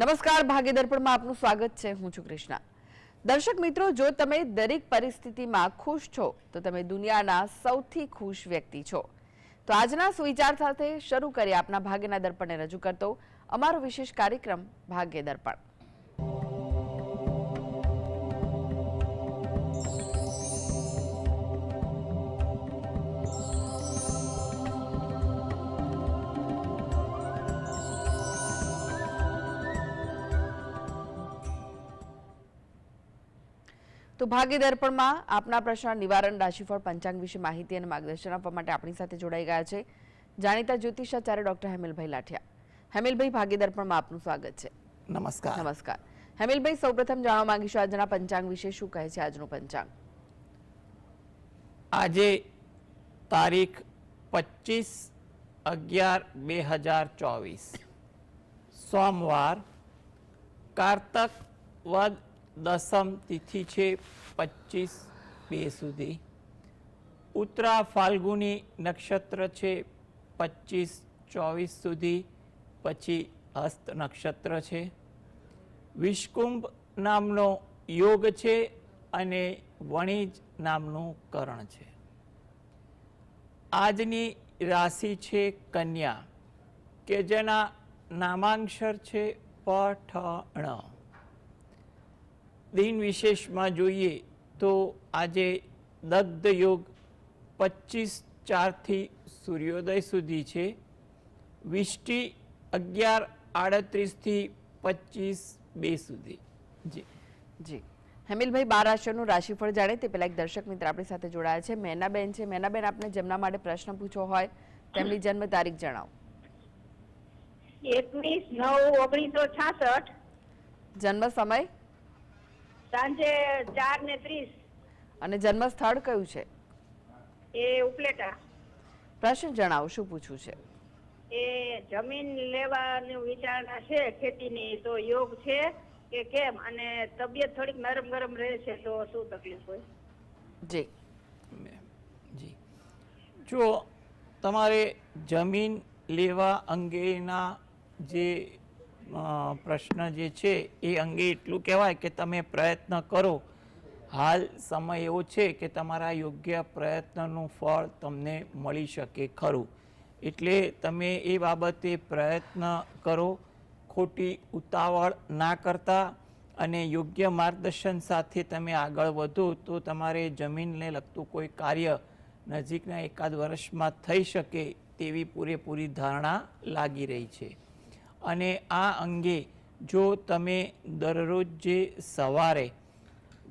નમસ્કાર, ભાગ્ય દર્પણમાં આપનું સ્વાગત છે. હું છું કૃષ્ણા. દર્શક મિત્રો, જો તમે દરેક પરિસ્થિતિમાં ખુશ છો તો તમે દુનિયાના સૌથી ખુશ વ્યક્તિ છો. તો આજના સુવિચાર સાથે શરૂ કરીએ આપના ભાગ્યના દર્પણને રજૂ કરતો અમારો વિશેષ કાર્યક્રમ ભાગ્ય દર્પણ. તો ભાગ્ય દર્પણમાં આપના પ્રશ્ન નિવારણ, રાશિફળ, પંચાંગ વિશે માહિતી અને માર્ગદર્શન આપવા માટે આપણી સાથે જોડાઈ ગયા છે જાણીતા જ્યોતિષાચાર્ય ડોક્ટર હેમિલભાઈ લાઠિયા. હેમિલભાઈ, ભાગ્ય દર્પણમાં આપનું સ્વાગત છે. નમસ્કાર. નમસ્કાર હેમિલભાઈ, સૌપ્રથમ જાણવા માંગીશું આજના પંચાંગ વિશે. શું કહે છે આજનું પંચાંગ? આજે તારીખ 25/11/2024 સોમવાર, કારતક વદ દસમ તિથિ છે 25/2 સુધી. ઉત્તરા ફાલ્ગુની નક્ષત્ર છે 25/24 સુધી, પછી હસ્ત નક્ષત્ર છે. વિષકુંભ નામનો યોગ છે અને વણિજ નામનું કરણ છે. આજની રાશિ છે કન્યા, કે જેના નામાંક્ષર છે પઠણ. દિન વિશેષમાં જોઈએ તો આજે દગ્ધ યોગ 25/4 થી સૂર્યોદય સુધી છે. વિષ્ટિ 11:38 થી 25/2 સુધી. જી જી હેમિલભાઈ, 12 રાશિઓનું રાશિફળ જાણે તે પહેલા એક દર્શક મિત્ર આપણી સાથે જોડાયા છે. મેનાબેન છે. મેનાબેન, આપને જેમના માટે પ્રશ્ન પૂછવો હોય તેમની જન્મ તારીખ જણાવો. 21/9/1966. જન્મ સમય સાંજે 4:30. અને જન્મ સ્થળ કયું છે? એ ઉપલેટા. પ્રશ્ન જણાવો, શું પૂછવું છે? એ જમીન લેવાનું વિચારણા છે ખેતીની, તો યોગ છે કે કેમ? અને તબિયત થોડીક નરમ ગરમ રહે છે તો શું તકલીફ હોય? જી જી જો તમારે જમીન લેવા અંગેના જે પ્રશ્ન જે છે એ અંગે એટલું કહેવાય કે તમે પ્રયત્ન કરો. હાલ સમય એવો છે કે તમારા યોગ્ય પ્રયત્નનું ફળ તમને મળી શકે ખરું. એટલે તમે એ બાબતે પ્રયત્ન કરો, ખોટી ઉતાવળ ના કરતા, અને યોગ્ય માર્ગદર્શન સાથે તમે આગળ વધો તો તમારે જમીનને લગતું કોઈ કાર્ય નજીકના એકાદ વર્ષમાં થઈ શકે તેવી પૂરેપૂરી ધારણા લાગી રહી છે. અને આ અંગે જો તમે દરરોજ જે સવારે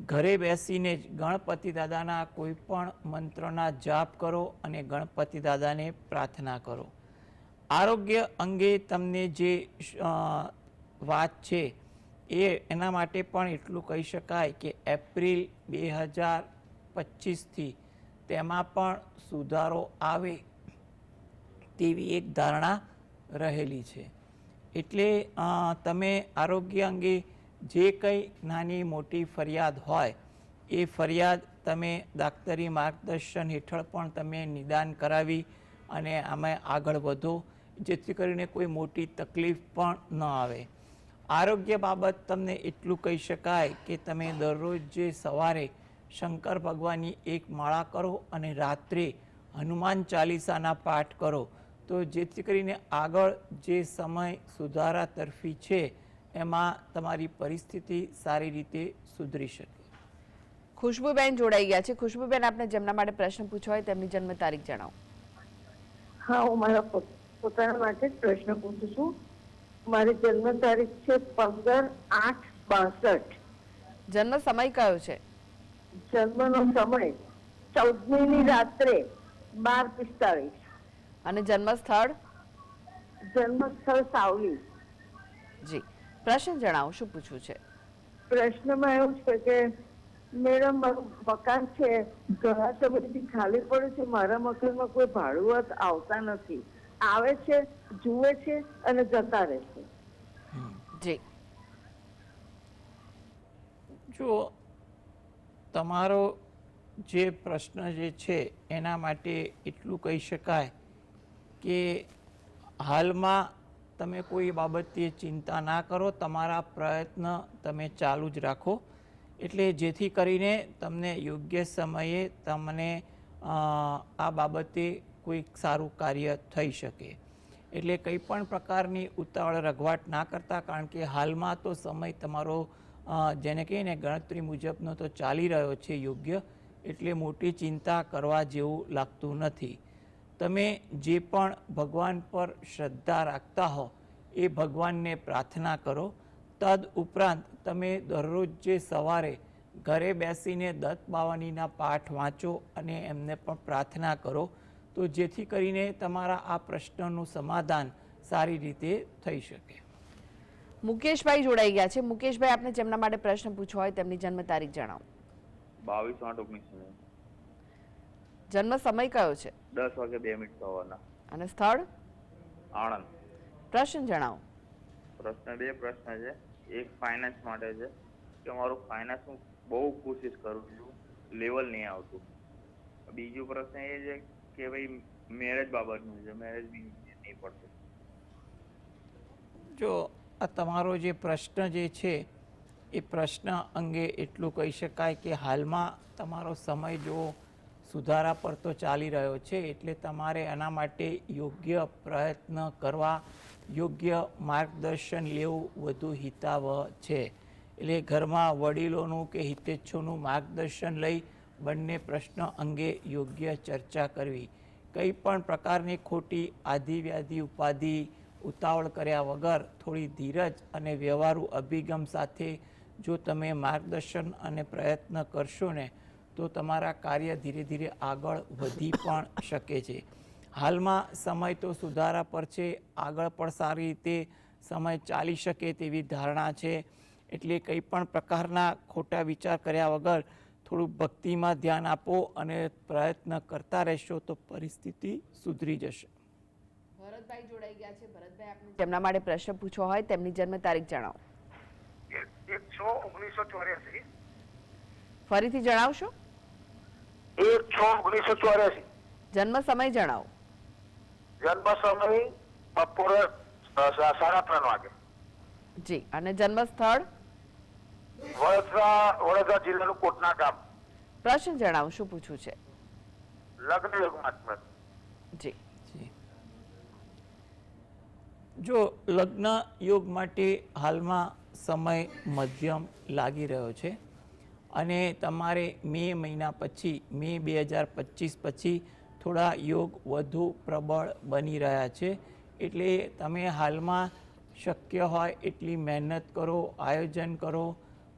ઘરે બેસીને જ ગણપતિ દાદાના કોઈ પણ મંત્રના જાપ કરો અને ગણપતિ દાદાને પ્રાર્થના કરો. આરોગ્ય અંગે તમને જે વાત છે એના માટે પણ એટલું કહી શકાય કે એપ્રિલ 2025થી તેમાં પણ સુધારો આવે તેવી એક ધારણા રહેલી છે. એટલે તમે આરોગ્ય અંગે જે કંઈ નાની મોટી ફરિયાદ હોય એ ફરિયાદ તમે દાક્તરી માર્ગદર્શન હેઠળ પણ તમે નિદાન કરાવી અને આમાં આગળ વધો, જેથી કરીને કોઈ મોટી તકલીફ પણ ન આવે. આરોગ્ય બાબત તમને એટલું કહી શકાય કે તમે દરરોજ જે સવારે શંકર ભગવાનની એક માળા કરો અને રાત્રે હનુમાન ચાલીસાના પાઠ કરો, તો જેથી કરીને આગળ જે સમય સુધારા તરફી છે એમાં તમારી પરિસ્થિતિ સારી રીતે સુધરી શકે. ખુશ્બુબેન જોડાઈ ગયા છે. ખુશ્બુબેન, આપને જેમના માટે પ્રશ્ન પૂછવો હોય તેમની જન્મ તારીખ જણાવો. હા, હું મારા પોતાના માટે જ પ્રશ્ન પૂછું છું. મારી જન્મ તારીખ છે 15/8/62. જન્મ સમય કયો છે? જન્મનો સમય 14મી રાત્રે 12:45. અને જન્મ સ્થળ? જન્મ સ્થળ સાવલી. જી, પ્રશ્ન જણાવો, શું પૂછવું છે? પ્રશ્નમાં એવું છે કે મેડમ, મારું મકાન છે, ઘણા સમયથી ખાલી પડે છે. મારા મકાનમાં કોઈ ભાડુઆત આવતા નથી. આવે છે, જુએ છે અને જતા રહે છે. જી જો તમારો જે પ્રશ્ન જે છે એના માટે એટલું કહી શકાય કે હાલમાં તમે કોઈ બાબતે ચિંતા ના કરો, તમારા પ્રયત્ન તમે ચાલુ જ રાખો, એટલે જેથી કરીને તમને યોગ્ય સમયે તમને આ બાબતે કોઈ સારું કાર્ય થઈ શકે. એટલે કંઈ પણ પ્રકારની ઉતાવળ રઘવાટ ના કરતા, કારણ કે હાલમાં તો સમય તમારો જેને કહીએ ને ગણતરી મુજબનો તો ચાલી રહ્યો છે યોગ્ય, એટલે મોટી ચિંતા કરવા જેવું લાગતું નથી. તમે જે પણ ભગવાન પર શ્રદ્ધા રાખતા હો એ ભગવાનને પ્રાર્થના કરો. તદ ઉપરાંત તમે દરરોજ જે સવારે ઘરે બેસીને દત્ત બાવાનીના પાઠ વાંચો અને એમને પણ પ્રાર્થના કરો, તો જેથી કરીને તમારા આ પ્રશ્નનું સમાધાન સારી રીતે થઈ શકે. મુકેશભાઈ જોડાઈ ગયા છે. મુકેશભાઈ, આપને જેમના માટે પ્રશ્ન પૂછવો હોય તેમની જન્મ તારીખ જણાવો. 22/8/19. જન્મ સમય કયો છે? 10:02 સવારના. અને સ્થળ? આણંદ. પ્રશ્ન જણાવો. પ્રશ્ન બે પ્રશ્ન છે. એક ફાઇનાન્સ માટે છે કે મારું ફાઇનાન્સ હું બહુ કોશિશ કરું છું, લેવલ નહીં આવતું. બીજો પ્રશ્ન એ છે કે ભાઈ મેરેજ બાબતનું છે, મેરેજ બી નહીં પડતું. જો આ તમારો જે પ્રશ્ન જે છે એ પ્રશ્ન અંગે એટલું કહી શકાય કે હાલમાં તમારો સમય જો સુધારા પર તો ચાલી રહ્યો છે, એટલે તમારે આના માટે યોગ્ય પ્રયત્ન કરવા, યોગ્ય માર્ગદર્શન લેવું વધુ હિતાવહ છે. એટલે ઘરમાં વડીલોનું કે હિતેચ્છોનું માર્ગદર્શન લઈ બંને પ્રશ્ન અંગે યોગ્ય ચર્ચા કરવી. કંઈ પણ પ્રકારની ખોટી આધિ વ્યાધિ ઉપાધિ ઉતાવળ કર્યા વગર થોડી ધીરજ અને વ્યવહારુ અભિગમ સાથે જો તમે માર્ગદર્શન અને પ્રયત્ન કરશો ને, તો તમારા કાર્ય ધીરે ધીરે આગળ વધી પણ શકે છે. હાલમાં સમય તો સુધારા પર છે, આગળ પણ સારી રીતે સમય ચાલી શકે તેવી ધારણા છે. એટલે કંઈ પણ પ્રકારના ખોટા વિચાર કર્યા વગર થોડું ભક્તિમાં ધ્યાન આપો અને પ્રયત્ન કરતા રહેશો તો પરિસ્થિતિ સુધરી જશે. ભરતભાઈ જોડાઈ ગયા છે. ભરતભાઈ, આપને જેમના માટે પ્રશ્ન પૂછવો હોય તેમની જન્મ તારીખ જણાવો. 1/6/1984. ફરીથી જણાવશો? 1/6/1984. જન્મ સમય જણાવો. જન્મ સમય બપોરે 3:30 વાગે. જી. અને જન્મ સ્થળ? વડોદરા જિલ્લાનું કોટના ગામ. પ્રશ્ન જણાવો, શું પૂછવું છે? લગ્ન યોગ માટે. જી. જો લગ્ન યોગ માટે હાલમાં સમય મધ્યમ લાગી રહ્યો છે અને તમારે મે મહિના પછી, મે 2025 પછી થોડા યોગ વધુ પ્રબળ બની રહ્યા છે. એટલે તમે હાલમાં શક્ય હોય એટલી મહેનત કરો, આયોજન કરો.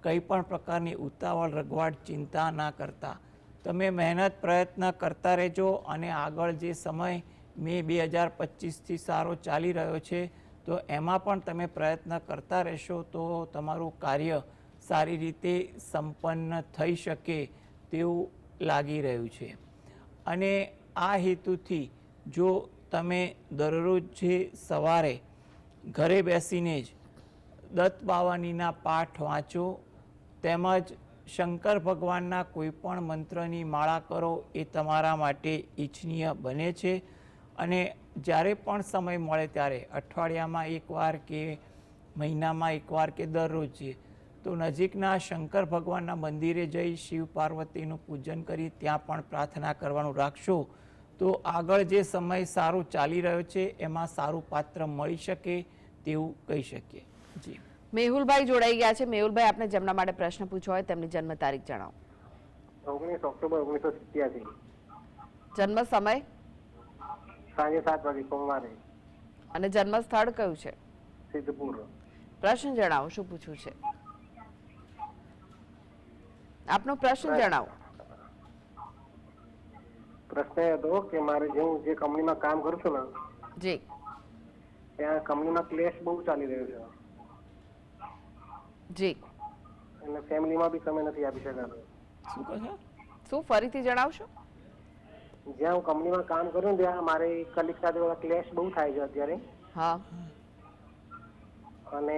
કંઈ પણ પ્રકારની ઉતાવળ રઘવાટ ચિંતા ના કરતા તમે મહેનત પ્રયત્ન કરતા રહેજો. અને આગળ જે સમય મે 2025થી સારો ચાલી રહ્યો છે, તો એમાં પણ તમે પ્રયત્ન કરતા રહેશો તો તમારું કાર્ય સારી રીતે સંપન્ન થઈ શકે તેવું લાગી રહ્યું છે. અને આ હેતુથી જો તમે દરરોજ જે સવારે ઘરે બેસીને જ દત્ત બાવાનીના પાઠ વાંચો, તેમજ શંકર ભગવાનના કોઈ પણ મંત્રની માળા કરો, એ તમારા માટે ઈચ્છનીય બને છે. અને જ્યારે પણ સમય મળે ત્યારે અઠવાડિયામાં એકવાર કે મહિનામાં એકવાર કે દરરોજ તો નજીકના શંકર ભગવાનના મંદિરે જઈ શિવ પાર્વતીનું પૂજન કરી ત્યાં પણ પ્રાર્થના કરવાનું રાખશો, તો આગળ જે સમય સારો ચાલી રહ્યો છે એમાં સારું પાત્ર મળી શકે તેવું કહી શકીએ. જી. મેહુલભાઈ જોડાઈ ગયા છે. મેહુલભાઈ, આપને જેમના માટે પ્રશ્ન પૂછવો હોય તેમની જન્મ તારીખ જણાવો. 19 ઓક્ટોબર 1987. જન્મ સમય? સાંજે 7 વાગે સોમવારે. અને જન્મ સ્થળ કયું છે? સિદ્ધપુર. પ્રશ્ન જણાવો, શું પૂછવું છે? આપનો પ્રશ્ન જણાવો. પ્રશ્ન એ હતો કે મારે હું જે કંપનીમાં કામ કરું છું ને, જી. ત્યાં કંપનીમાં ક્લેશ બહુ ચાલી રહ્યો છે. જી. અને ફેમિલીમાં બી સમય નથી આપી શકાતો. શું કહો છો? શું ફરીથી જણાવશો? જ્યાં હું કંપનીમાં કામ કરું ત્યાં મારે કલીગ સાથે ક્લેશ બહુ થાય છે અત્યારે. હા. અને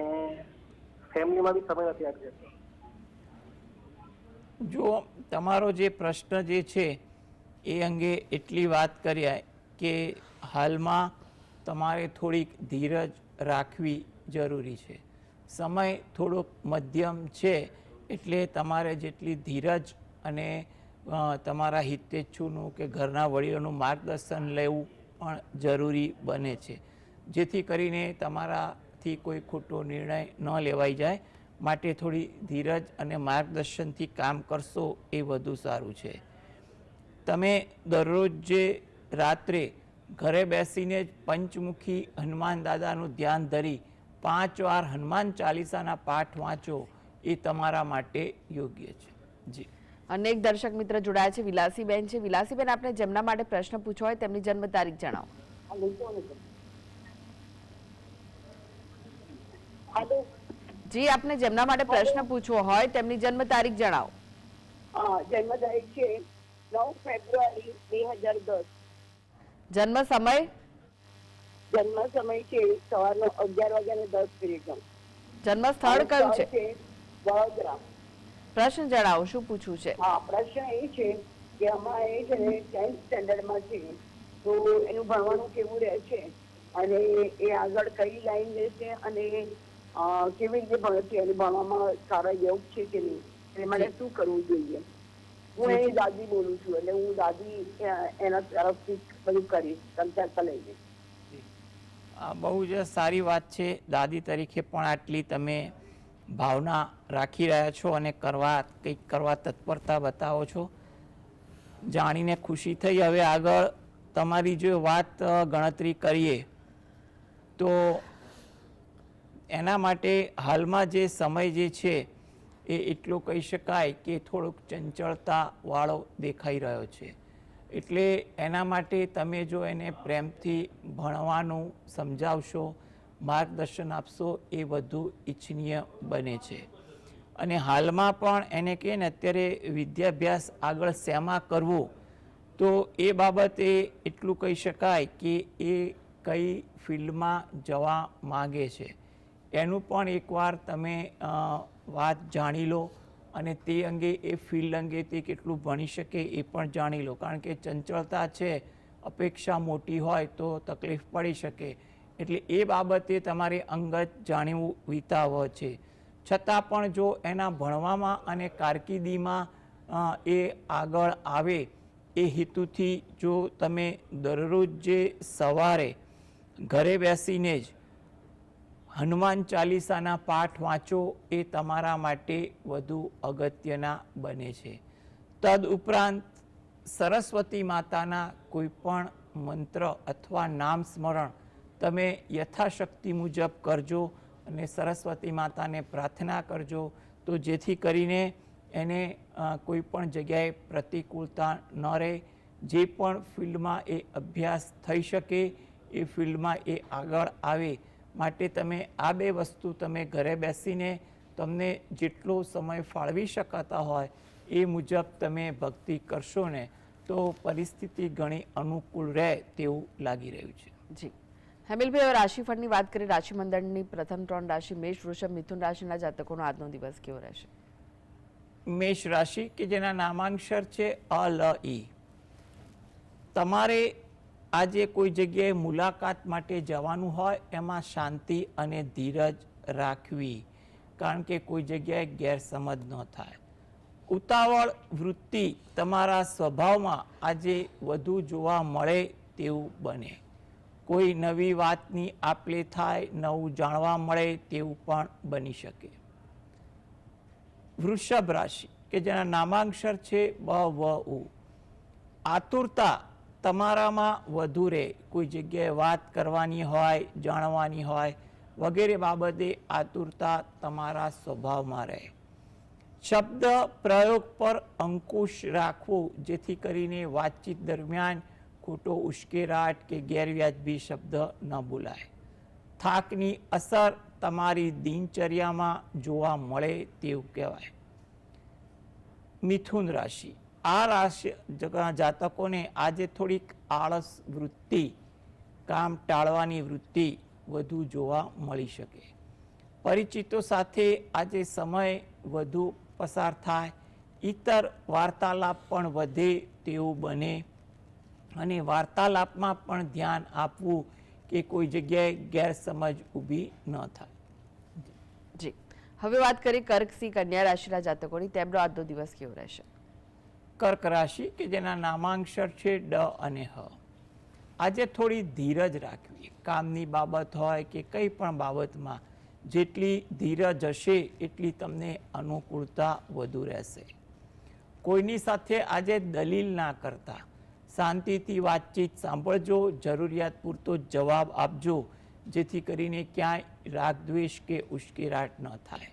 ફેમિલીમાં બી સમય નથી આપી શકતો. જો તમારો જે પ્રશ્ન જે છે એ અંગે એટલી વાત કરીએ કે હાલમાં તમારે થોડીક ધીરજ રાખવી જરૂરી છે. સમય થોડોક મધ્યમ છે, એટલે તમારે જેટલી ધીરજ અને તમારા હિતેચ્છુનું કે ઘરના વડીલોનું માર્ગદર્શન લેવું પણ જરૂરી બને છે, જેથી કરીને તમારાથી કોઈ ખોટો નિર્ણય ન લેવાઈ જાય. માટે થોડી ધીરજ અને માર્ગદર્શનથી કામ કરશો એ વધુ સારું છે. તમે દરરોજ જે રાત્રે ઘરે બેસીને જ પંચમુખી હનુમાન દાદાનું ધ્યાન ધરી 5 વાર હનુમાન ચાલીસાના પાઠ વાંચો એ તમારા માટે યોગ્ય છે. જી. અનેક દર્શક મિત્ર જોડાયા છે. વિલાસીબેન છે. વિલાસીબેન, આપણે જેમના માટે પ્રશ્ન પૂછવો હોય તેમની જન્મ તારીખ જણાવો. જી, આપને જેમના માટે પ્રશ્ન પૂછવો હોય તેમની જન્મ તારીખ જણાવો. જન્મ તારીખ છે 9 ફેબ્રુઆરી 2010. જન્મ સમય? જન્મ સમય છે સવારનો 11:10. જન્મ સ્થળ કયું છે? વડોદરા. પ્રશ્ન જણાવો, શું પૂછવું છે? હા, પ્રશ્ન એ છે કે અમારે છે ને 10th સ્ટેન્ડર્ડમાં છે, તો એનું ભણવાનું કેવું રહે છે અને એ આગળ કઈ લાઈન લેશે અને કેવી રીતે ભણશે અને ભણવામાં સારા યોગ છે કે નહીં, એટલે મારે શું કરવું જોઈએ? હું એની દાદી બોલું છું, એટલે હું દાદી એના તરફથી બધું કરીશ સંચાર લઈને. બહુ જ સારી વાત છે. દાદી તરીકે પણ આટલી તમે ભાવના રાખી રહ્યા છો અને કંઈક કરવા તત્પરતા બતાવો છો, જાણીને ખુશી થઈ. હવે આગળ તમારી જો વાત ગણતરી કરીએ તો એના માટે હાલમાં જે સમય જે છે એ એટલો કહી શકાય કે થોડોક ચંચળતાવાળો દેખાઈ રહ્યો છે. એટલે એના માટે તમે જો એને પ્રેમથી ભણવાનું સમજાવશો, માર્ગદર્શન આપશો એ વધુ ઈચ્છનીય બને છે. અને હાલમાં પણ એને કહે ને અત્યારે વિદ્યાભ્યાસ આગળ શેમાં કરવું, તો એ બાબતે એટલું કહી શકાય કે એ કઈ ફિલ્ડમાં જવા માગે છે એનું પણ એકવાર તમે વાત જાણી લો અને તે અંગે એ ફિલ્ડ અંગે તે કેટલું ભણી શકે એ પણ જાણી લો. કારણ કે ચંચળતા છે, અપેક્ષા મોટી હોય તો તકલીફ પડી શકે. એટલે એ બાબતે તમારે અંગત જાણવું વિતાવહ છે. છતાં પણ જો એના ભણવામાં અને કારકિર્દીમાં એ આગળ આવે એ હેતુથી જો તમે દરરોજ જે સવારે ઘરે બેસીને જ હનુમાન ચાલીસાના પાઠ વાંચો એ તમારા માટે વધુ અગત્યના બને છે. તદ ઉપરાંત સરસ્વતી માતાના કોઈ પણ મંત્ર અથવા નામ સ્મરણ તમે યથાશક્તિ મુજબ કરજો અને સરસ્વતી માતાને પ્રાર્થના કરજો, તો જેથી કરીને એને કોઈ પણ જગ્યાએ પ્રતિકૂળતા ન રહે. જે પણ ફિલ્ડમાં એ અભ્યાસ થઈ શકે એ ફિલ્ડમાં એ આગળ આવે. માટે તમે આ બે વસ્તુ તમે ઘરે બેસીને તમને જેટલો સમય ફાળવી શકતા હોય એ મુજબ તમે ભક્તિ કરશો ને તો પરિસ્થિતિ ઘણી અનુકૂળ રહે તેવું લાગી રહ્યું છે. જી હેમિલભાઈ, હવે રાશિફળની વાત કરીએ. રાશિ મંડળની પ્રથમ 3 રાશિ મેષ, વૃષભ, મિથુન રાશિના જાતકોનો આજનો દિવસ કેવો રહેશે? મેષ રાશિ કે જેના નામાંક્ષર છે અ લ ઈ. તમારે આજે કોઈ જગ્યાએ મુલાકાત માટે જવાનું હોય એમાં શાંતિ અને ધીરજ રાખવી, કારણ કે કોઈ જગ્યાએ ગેરસમજ ન થાય. ઉતાવળ વૃત્તિ તમારા સ્વભાવમાં આજે વધુ જોવા મળે તેવું બને. કોઈ નવી વાતની આપ-લે થાય, નવું જાણવા મળે તેવું પણ બની શકે. વૃષભ રાશિ કે જેના નામાંક્ષર છે બ વ ઉ. આતુરતા તમારામાં વધુ રહે. કોઈ જગ્યાએ વાત કરવાની હોય, જાણવાની હોય વગેરે બાબતે આતુરતા તમારા સ્વભાવમાં રહે. શબ્દ પ્રયોગ પર અંકુશ રાખવો, જેથી કરીને વાતચીત દરમિયાન ખોટો ઉશ્કેરાટ કે ગેરવ્યાજબી શબ્દ ન બોલાય. થાકની અસર તમારી દિનચર્યામાં જોવા મળે તેવું કહેવાય. મિથુન રાશિ, આ રાશિ જાતકોને આજે થોડીક આળસ વૃત્તિ, કામ ટાળવાની વૃત્તિ વધુ જોવા મળી શકે. પરિચિતો સાથે આજે સમય વધુ પસાર થાય, ઇતર વાર્તાલાપ પણ વધે તેવું બને અને વાર્તાલાપમાં પણ ધ્યાન આપવું કે કોઈ જગ્યાએ ગેરસમજ ઊભી ન થાય. જી, હવે વાત કરીએ કર્ક સિંહ કન્યા રાશિના જાતકોની, તેમનો આજનો દિવસ કેવો રહેશે? કર્ક રાશિ કે જેના નામાંક્ષર છે ડ અને હ. આજે થોડી ધીરજ રાખવી. કામની બાબત હોય કે કંઈ પણ બાબતમાં જેટલી ધીરજ હશે એટલી તમને અનુકૂળતા વધુ રહેશે. કોઈની સાથે આજે દલીલ ના કરતા શાંતિથી વાતચીત સાંભળજો, જરૂરિયાત પૂરતો જવાબ આપજો, જેથી કરીને ક્યાંય રાગદ્વેષ કે ઉશ્કેરાટ ન થાય.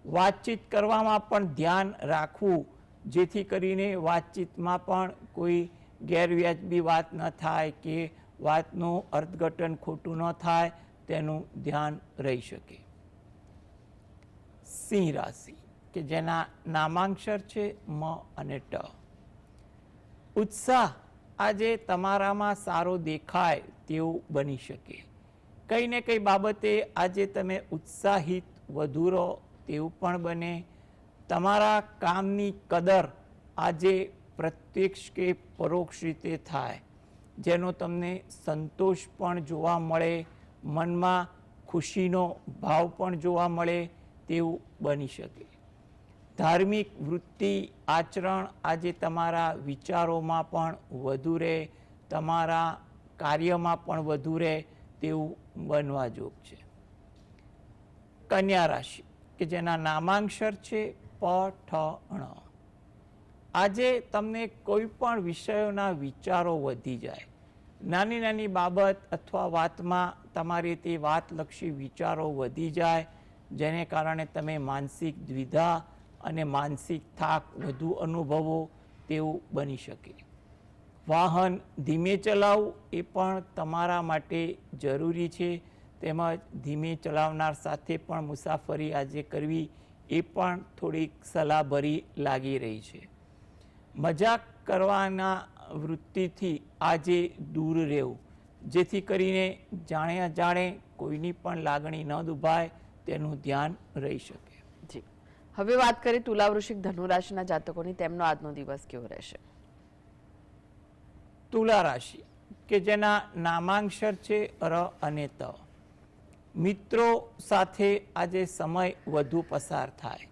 વાતચીત કરવામાં પણ ધ્યાન રાખવું, જેથી કરીને વાતચીતમાં પણ કોઈ ગેરવ્યાજબી વાત ન થાય કે વાતનું અર્થઘટન ખોટું ન થાય, તેનું ધ્યાન રહી શકે. સિંહ રાશિ કે જેના નામાંક્ષર છે મ અને ટ. ઉત્સાહ આજે તમારામાં સારો દેખાય તેવું બની શકે. કંઈ ને કંઈ બાબતે આજે તમે ઉત્સાહિત વધુ રહો તેવું પણ બને. તમારા કામની કદર આજે પ્રત્યક્ષ કે પરોક્ષ રીતે થાય, જેનો તમને સંતોષ પણ જોવા મળે, મનમાં ખુશીનો ભાવ પણ જોવા મળે તેવું બની શકે. ધાર્મિક વૃત્તિ આચરણ આજે તમારા વિચારોમાં પણ વધુ રહે, તમારા કાર્યમાં પણ વધુ રહે તેવું બનવા જોગ છે. કન્યા રાશિ કે જેના નામાંક્ષર છે પ ઠ ણ. આજે તમને કોઈ પણ વિષયોના વિચારો વધી જાય. નાની નાની બાબત અથવા વાતમાં તમારે તે વાતલક્ષી વિચારો વધી જાય, જેને કારણે તમે માનસિક દ્વિધા અને માનસિક થાક વધુ અનુભવો તેવું બની શકે. વાહન ધીમે ચલાવવું એ પણ તમારા માટે જરૂરી છે, તેમજ ધીમે ચલાવનાર સાથે પણ મુસાફરી આજે કરવી એ પણ થોડીક સલાહભરી લાગી રહી છે. મજાક કરવાના વૃત્તિથી આજે દૂર રહેવું, જેથી કરીને જાણે અજાણે કોઈની પણ લાગણી ન દુભાય તેનું ધ્યાન રહી શકે. જી, હવે વાત કરીએ તુલા વૃશ્ચિક ધનુ રાશિના જાતકોની, તેમનો આજનો દિવસ કેવો રહેશે? તુલા રાશિ કે જેના નામાંક્ષર છે ર અને ત. મિત્રો સાથે આજે સમય વધુ પસાર થાય.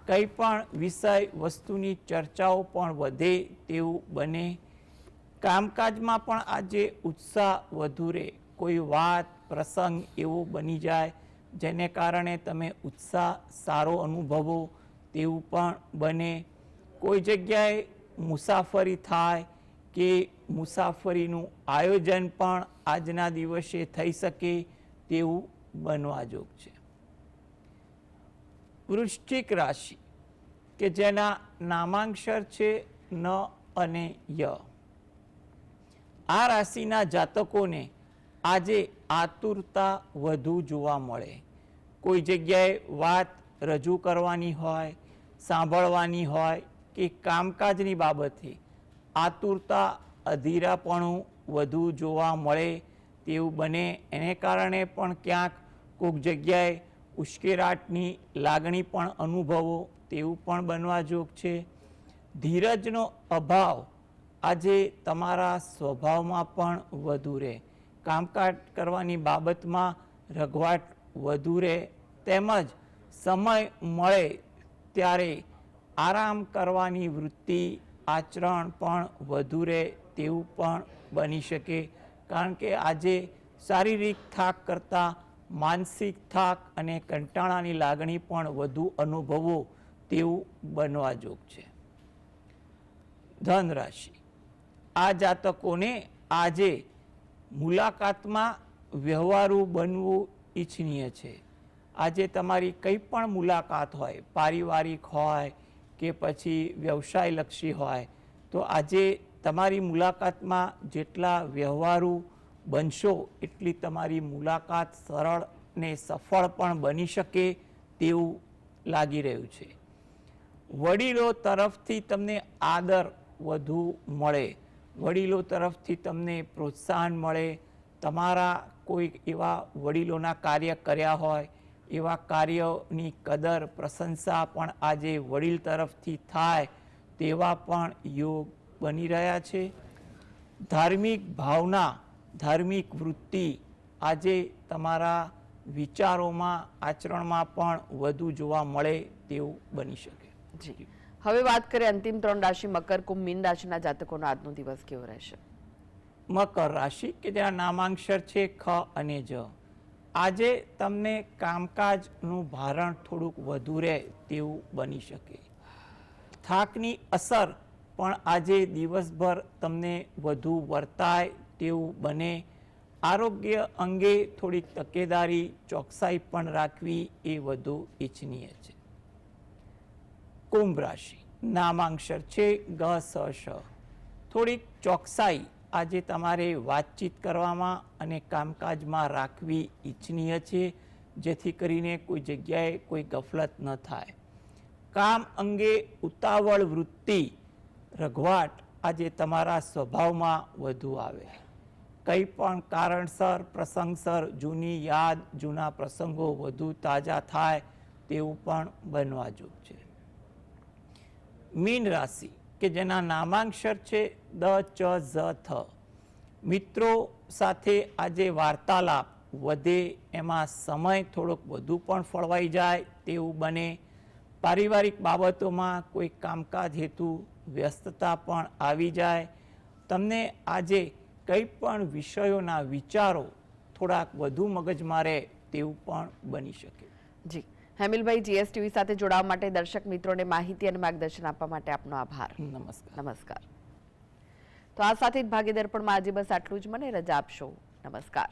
કંઈ પણ વિષય વસ્તુની ચર્ચાઓ પણ વધે તેવું બને. કામકાજમાં પણ આજે ઉત્સાહ વધુ રહે. કોઈ વાત પ્રસંગ એવો બની જાય જેને કારણે તમે ઉત્સાહ સારો અનુભવો તેવું પણ બને. કોઈ જગ્યાએ મુસાફરી થાય કે મુસાફરીનું આયોજન પણ આજના દિવસે થઈ શકે તેવું બનવા જોગ છે. વૃશ્ચિક રાશિ કે જેના નામાંક્ષર છે ન અને ય. આ રાશિના જાતકોને આજે આતુરતા વધુ જોવા મળે. કોઈ જગ્યાએ વાત રજૂ કરવાની હોય, સાંભળવાની હોય કે કામકાજની બાબતે આતુરતા અધીરાપણું વધુ જોવા મળે તેવું બને. એને કારણે પણ ક્યાંક કોઈક જગ્યાએ ઉશ્કેરાટની લાગણી પણ અનુભવો તેવું પણ બનવા જોગ છે. ધીરજનો અભાવ આજે તમારા સ્વભાવમાં પણ વધુ રહે. કામકાજ કરવાની બાબતમાં રઘવાટ વધુ રહે, તેમજ સમય મળે ત્યારે આરામ કરવાની વૃત્તિ આચરણ પણ વધુ રહે તેવું પણ બની શકે. કારણ કે આજે શારીરિક થાક કરતાં માનસિક થાક અને કંટાળાની લાગણી પણ વધુ અનુભવો તેવું બનવા જોગ છે. ધન રાશિ, આ જાતકોને આજે મુલાકાતમાં વ્યવહારુ બનવું ઈચ્છનીય છે. આજે તમારી કંઈ પણ મુલાકાત હોય, પારિવારિક હોય કે પછી વ્યવસાયલક્ષી હોય, તો આજે તમારી મુલાકાતમાં જેટલા વ્યવહારુ બનશો એટલી તમારી મુલાકાત સરળ ને સફળ પણ બની શકે તેવું લાગી રહ્યું છે. વડીલો તરફથી તમને આદર વધુ મળે, વડીલો તરફથી તમને પ્રોત્સાહન મળે. તમારા કોઈ એવા વડીલોના કાર્ય કર્યા હોય એવા કાર્યોની કદર પ્રશંસા પણ આજે વડીલ તરફથી થાય તેવા પણ યોગ બની રહ્યા છે. ધાર્મિક ભાવના, ધાર્મિક વૃત્તિ આજે તમારા વિચારોમાં આચરણમાં પણ વધુ જોવા મળે તેવું બની શકે. જી, હવે વાત કરીએ અંતિમ 3 રાશિ મકર, કુંભ, મીન રાશિના જાતકોનો આજનો દિવસ કેવો રહેશે? મકર રાશિ કે જેના નામાંક્ષર છે ખ અને જ. આજે તમને કામકાજનું ભારણ થોડુંક વધુ રહે તેવું બની શકે. થાકની અસર પણ આજે દિવસભર તમને વધુ વર્તાય તેવું બને. આરોગ્ય અંગે થોડીક તકેદારી, ચોકસાઈ પણ રાખવી એ વધુ ઈચ્છનીય છે. કુંભ રાશિ નામાંક્ષર છે ગ સ શ. થોડીક ચોકસાઈ આજે તમારે વાતચીત કરવામાં અને કામકાજમાં રાખવી ઈચ્છનીય છે, જેથી કરીને કોઈ જગ્યાએ કોઈ ગફલત ન થાય. કામ અંગે ઉતાવળ વૃત્તિ, રઘવાટ આજે તમારા સ્વભાવમાં વધુ આવે. કંઈ પણ કારણસર, પ્રસંગસર જૂની યાદ, જૂના પ્રસંગો વધુ તાજા થાય તેવું પણ બનવા જોગ છે. મીન રાશિ કે જેના નામાંક્ષર છે દ ચ ઝ થ. મિત્રો સાથે આજે વાર્તાલાપ વધે, એમાં સમય થોડોક વધુ પણ ફળવાઈ જાય તેવું બને. પારિવારિક બાબતોમાં કોઈ કામકાજ હેતુ વ્યસ્તતા પણ આવી જાય. તમને આજે કંઈ પણ વિષયોના વિચારો થોડાક વધુ મગજમાં રહે તેવું પણ બની શકે. જી, હેમિલભાઈ, જીએસટીવી સાથે જોડાવા માટે દર્શક મિત્રોને માહિતી અને માર્ગદર્શન આપવા માટે આપનો આભાર. નમસ્કાર. નમસ્કાર. તો આ સાથે જ ભાગીદાર પણ આજે બસ આટલું જ. મને રજા આપશો. નમસ્કાર.